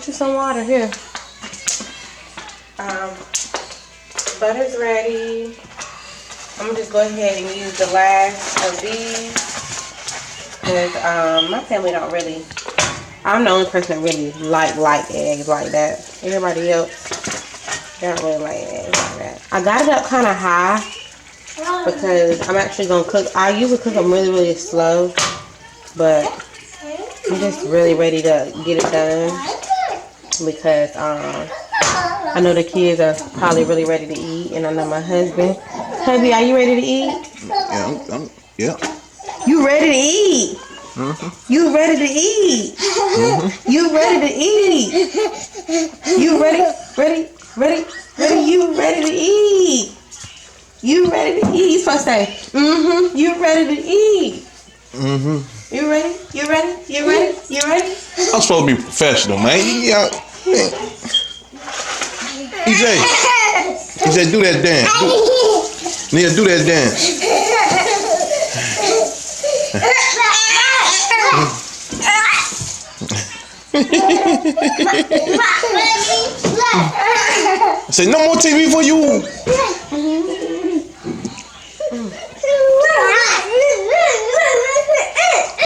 you some water here. Butter's ready. I'm gonna just go ahead and use the last of these because my family don't really. I'm the only person that really like eggs like that. Everybody else, they don't really like eggs like that. I got it up kind of high because I'm actually gonna cook. I usually cook them really, really slow, but I'm just really ready to get it done because I know the kids are probably really ready to eat, and I know my husband. Hubby, are you ready to eat? Yeah. You ready to eat? You ready to eat? You ready to eat? You ready? You ready to eat? You ready to eat? You supposed to say, you ready to eat? You ready? You ready? You ready? You ready? I'm supposed to be professional, man. EJ, do that dance. Nia, do that dance. I said, no more TV for you.